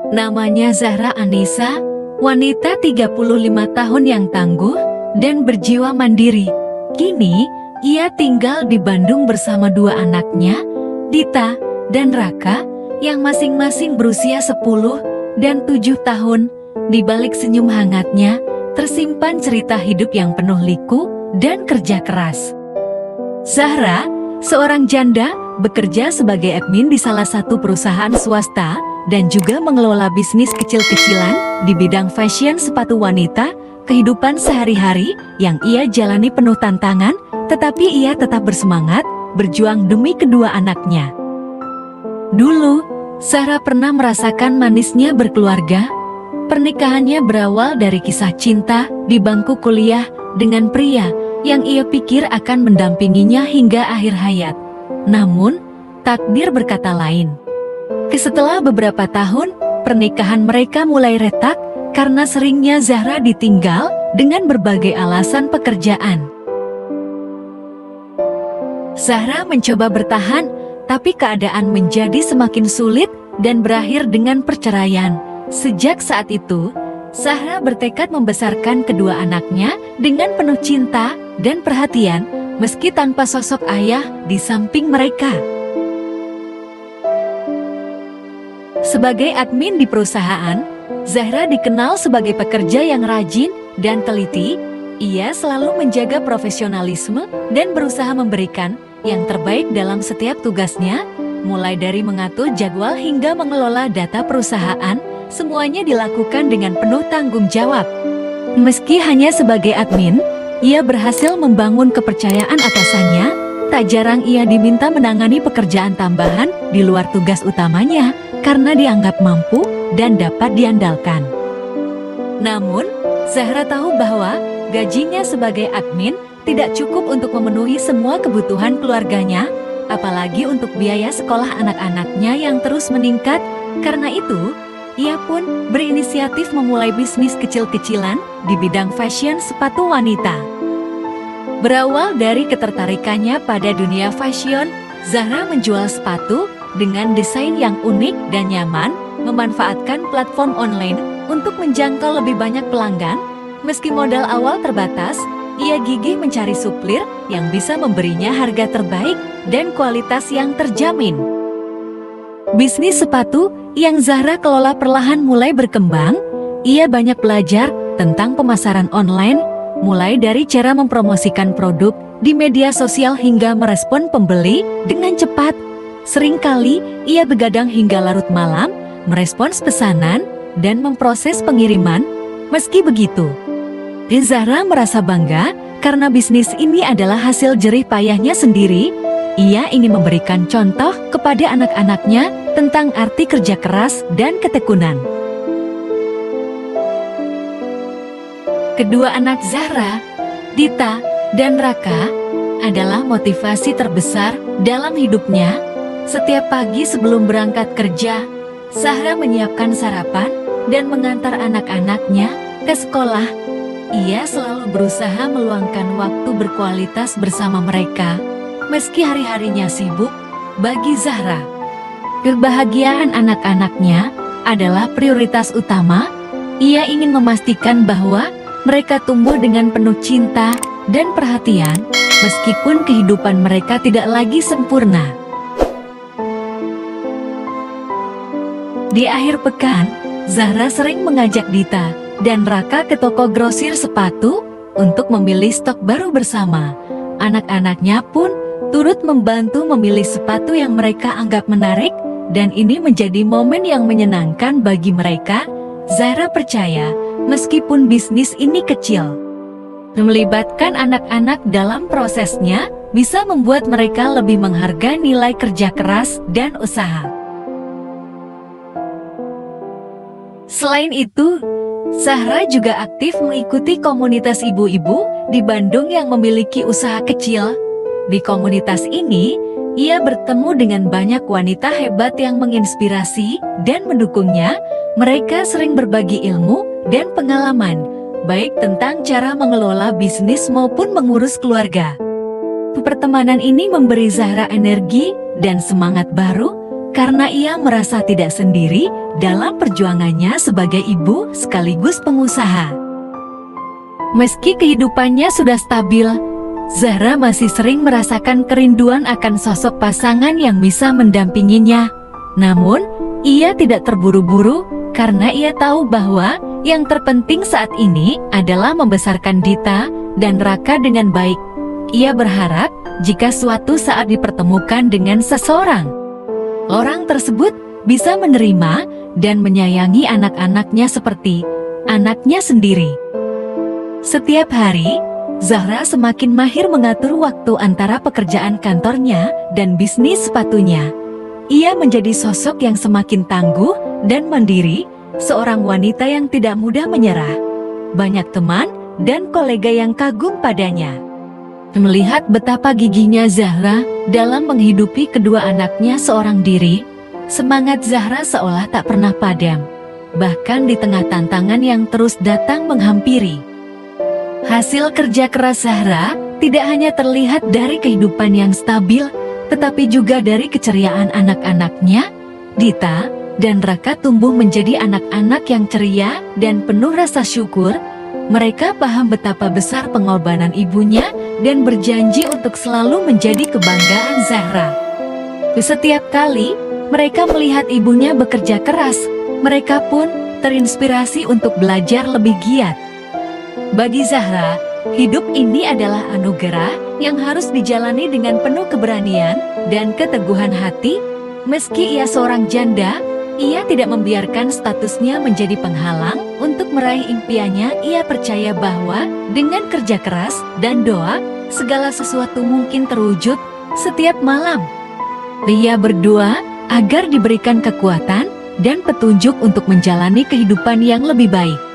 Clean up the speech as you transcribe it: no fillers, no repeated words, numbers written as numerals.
Namanya Zahra Anissa, wanita 35 tahun yang tangguh dan berjiwa mandiri. Kini, ia tinggal di Bandung bersama dua anaknya, Dita dan Raka, yang masing-masing berusia 10 dan 7 tahun. Di balik senyum hangatnya, tersimpan cerita hidup yang penuh liku dan kerja keras. Zahra, seorang janda, bekerja sebagai admin di salah satu perusahaan swasta dan juga mengelola bisnis kecil-kecilan di bidang fashion sepatu wanita. Kehidupan sehari-hari yang ia jalani penuh tantangan, tetapi ia tetap bersemangat berjuang demi kedua anaknya. Dulu, Zahra pernah merasakan manisnya berkeluarga. Pernikahannya berawal dari kisah cinta di bangku kuliah dengan pria yang ia pikir akan mendampinginya hingga akhir hayat. Namun, takdir berkata lain. Setelah beberapa tahun, pernikahan mereka mulai retak karena seringnya Zahra ditinggal dengan berbagai alasan pekerjaan. Zahra mencoba bertahan, tapi keadaan menjadi semakin sulit dan berakhir dengan perceraian. Sejak saat itu, Zahra bertekad membesarkan kedua anaknya dengan penuh cinta dan perhatian, meski tanpa sosok ayah di samping mereka. Sebagai admin di perusahaan, Zahra dikenal sebagai pekerja yang rajin dan teliti. Ia selalu menjaga profesionalisme dan berusaha memberikan yang terbaik dalam setiap tugasnya, mulai dari mengatur jadwal hingga mengelola data perusahaan. Semuanya dilakukan dengan penuh tanggung jawab. Meski hanya sebagai admin, ia berhasil membangun kepercayaan atasannya. Tak jarang ia diminta menangani pekerjaan tambahan di luar tugas utamanya karena dianggap mampu dan dapat diandalkan. Namun, Zahra tahu bahwa gajinya sebagai admin tidak cukup untuk memenuhi semua kebutuhan keluarganya, apalagi untuk biaya sekolah anak-anaknya yang terus meningkat. Karena itu, ia pun berinisiatif memulai bisnis kecil-kecilan di bidang fashion sepatu wanita. Berawal dari ketertarikannya pada dunia fashion, Zahra menjual sepatu dengan desain yang unik dan nyaman, memanfaatkan platform online untuk menjangkau lebih banyak pelanggan. Meski modal awal terbatas, ia gigih mencari supplier yang bisa memberinya harga terbaik dan kualitas yang terjamin. Bisnis sepatu yang Zahra kelola perlahan mulai berkembang. Ia banyak belajar tentang pemasaran online, mulai dari cara mempromosikan produk di media sosial hingga merespon pembeli dengan cepat. Seringkali ia begadang hingga larut malam, merespons pesanan, dan memproses pengiriman. Meski begitu, Zahra merasa bangga karena bisnis ini adalah hasil jerih payahnya sendiri. Ia ingin memberikan contoh kepada anak-anaknya tentang arti kerja keras dan ketekunan. Kedua anak Zahra, Dita dan Raka, adalah motivasi terbesar dalam hidupnya. Setiap pagi sebelum berangkat kerja, Zahra menyiapkan sarapan dan mengantar anak-anaknya ke sekolah. Ia selalu berusaha meluangkan waktu berkualitas bersama mereka. Meski hari-harinya sibuk, bagi Zahra, kebahagiaan anak-anaknya adalah prioritas utama. Ia ingin memastikan bahwa mereka tumbuh dengan penuh cinta dan perhatian, meskipun kehidupan mereka tidak lagi sempurna. Di akhir pekan, Zahra sering mengajak Dita dan Raka ke toko grosir sepatu untuk memilih stok baru bersama. Anak-anaknya pun turut membantu memilih sepatu yang mereka anggap menarik, dan ini menjadi momen yang menyenangkan bagi mereka. Zahra percaya, meskipun bisnis ini kecil, melibatkan anak-anak dalam prosesnya bisa membuat mereka lebih menghargai nilai kerja keras dan usaha. Selain itu, Zahra juga aktif mengikuti komunitas ibu-ibu di Bandung yang memiliki usaha kecil. Di komunitas ini, ia bertemu dengan banyak wanita hebat yang menginspirasi dan mendukungnya. Mereka sering berbagi ilmu dan pengalaman, baik tentang cara mengelola bisnis maupun mengurus keluarga. Pertemanan ini memberi Zahra energi dan semangat baru karena ia merasa tidak sendiri dalam perjuangannya sebagai ibu sekaligus pengusaha. Meski kehidupannya sudah stabil, Zahra masih sering merasakan kerinduan akan sosok pasangan yang bisa mendampinginya. Namun, ia tidak terburu-buru karena ia tahu bahwa yang terpenting saat ini adalah membesarkan Dita dan Raka dengan baik. Ia berharap jika suatu saat dipertemukan dengan seseorang, orang tersebut bisa menerima dan menyayangi anak-anaknya seperti anaknya sendiri. Setiap hari, Zahra semakin mahir mengatur waktu antara pekerjaan kantornya dan bisnis sepatunya. Ia menjadi sosok yang semakin tangguh dan mandiri, seorang wanita yang tidak mudah menyerah. Banyak teman dan kolega yang kagum padanya. Melihat betapa gigihnya Zahra dalam menghidupi kedua anaknya seorang diri, semangat Zahra seolah tak pernah padam, bahkan di tengah tantangan yang terus datang menghampiri. Hasil kerja keras Zahra tidak hanya terlihat dari kehidupan yang stabil, tetapi juga dari keceriaan anak-anaknya. Dita dan Raka tumbuh menjadi anak-anak yang ceria dan penuh rasa syukur. Mereka paham betapa besar pengorbanan ibunya dan berjanji untuk selalu menjadi kebanggaan Zahra. Setiap kali mereka melihat ibunya bekerja keras, mereka pun terinspirasi untuk belajar lebih giat. Bagi Zahra, hidup ini adalah anugerah yang harus dijalani dengan penuh keberanian dan keteguhan hati. Meski ia seorang janda, ia tidak membiarkan statusnya menjadi penghalang untuk meraih impiannya. Ia percaya bahwa dengan kerja keras dan doa, segala sesuatu mungkin terwujud. Setiap malam, ia berdoa agar diberikan kekuatan dan petunjuk untuk menjalani kehidupan yang lebih baik.